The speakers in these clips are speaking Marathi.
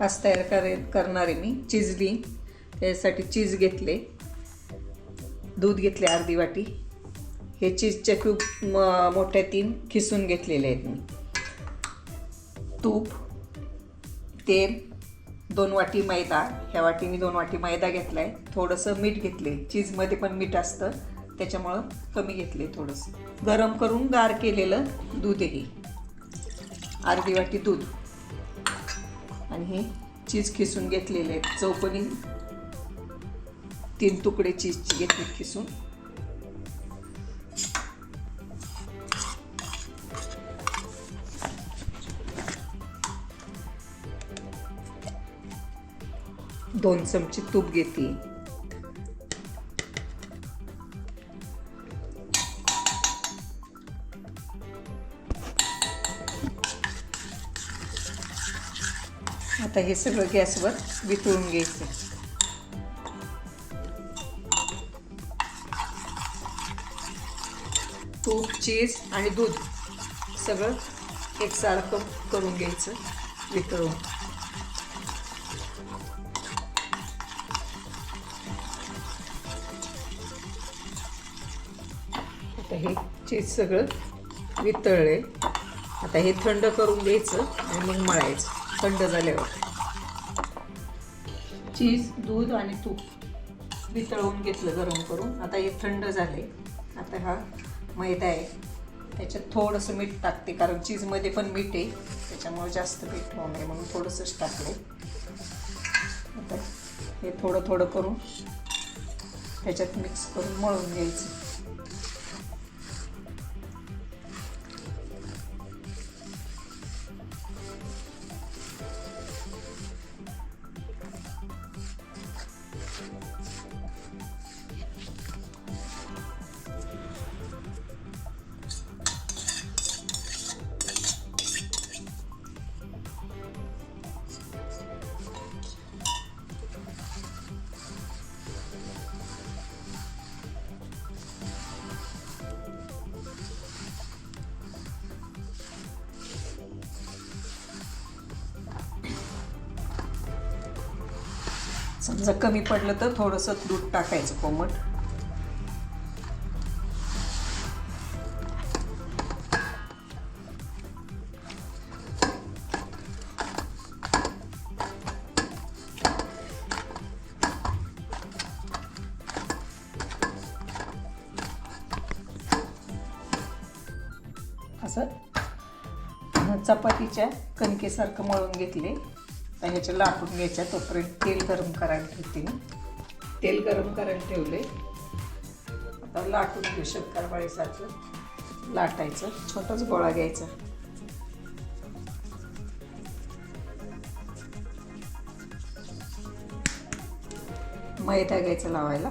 आज करणार आहे मी चिजली. त्यासाठी चीज घेतले, दूध घेतले अर्धी वाटी. हे चीजचे क्यूब मोठ्या 3 खिसून घेतलेले आहेत मी. तूप, तेल, 2 वाटी मैदा. ह्या वाटीने 2 वाटी मैदा घेतला आहे. थोडंसं मीठ घेतले. चीजमध्ये पण मीठ असतं त्याच्यामुळं कमी घेतले थोडंसं. गरम करून गार केलेलं दूध आहे. अर्धी वाटी दूध आणि हे चीज खिसून घेतलेले आहेत. चौकोनी 3 तुकडे चीजचे घेतले खिसून. दोन चमचे तूप घेते. आता हे सगळं गॅसवर वितळून घ्यायचं. तूप, चीज आणि दूध सगळं एकसारखं करून घ्यायचं वितळून. आता हे चीज सगळं वितळले. आता हे थंड करून घ्यायचं आणि मग मळायचं. थंड झाल्यावर चीज, दूध आणि तूप वितळवून घेतलं गरम करून. आता हे थंड झाले. आता हा मैदा आहे, त्याच्यात थोडंसं मीठ टाकते कारण चीजमध्ये पण मीठ आहे त्याच्यामुळे जास्त मीठ होऊ नये म्हणून थोडंसंच टाकले. आता हे थोडं थोडं करून त्याच्यात मिक्स करून मळून घ्यायचं. समजा कमी पडलं तर थोडंसं दूध टाकायचं कोमट. असं चपातीच्या कणकेसारखं मळून घेतले. ह्याच्या लाटून घ्यायच्या. तोपर्यंत तेल गरम करायला ठेवते मी. तेल गरम करायला ठेवले. आता लाटून घेऊ. शंकरपाळीसारखं लाटायचं. छोटाच गोळा घ्यायचा. मैदा घ्यायचा लावायला.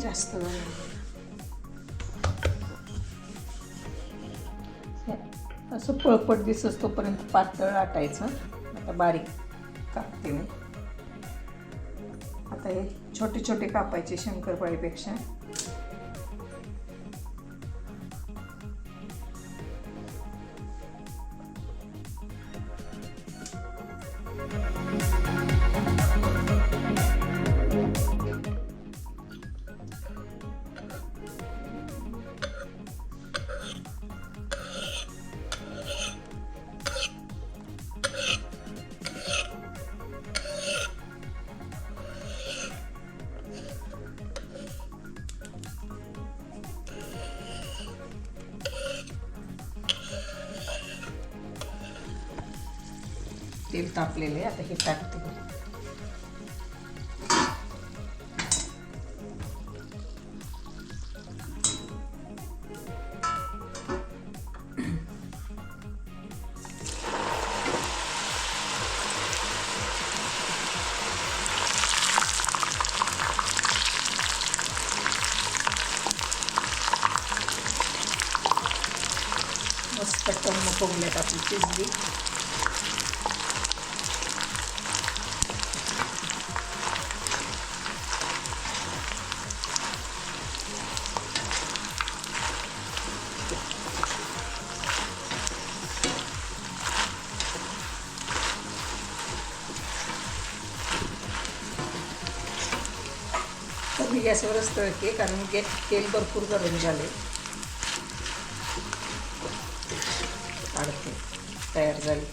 जास्त असं पळपट दिसत तोपर्यंत पातळ लाटायचं. आता बारीक कापते मी. आता हे छोटे छोटे कापायचे शंकरपाळीपेक्षा. तेल तापलेले. आता हे टाकते. मस्त टम्मकवल्यात आपली चिजली. गॅसवरच तळते कारण तेल भरपूर गरम झाले. काढते, तयार झाली.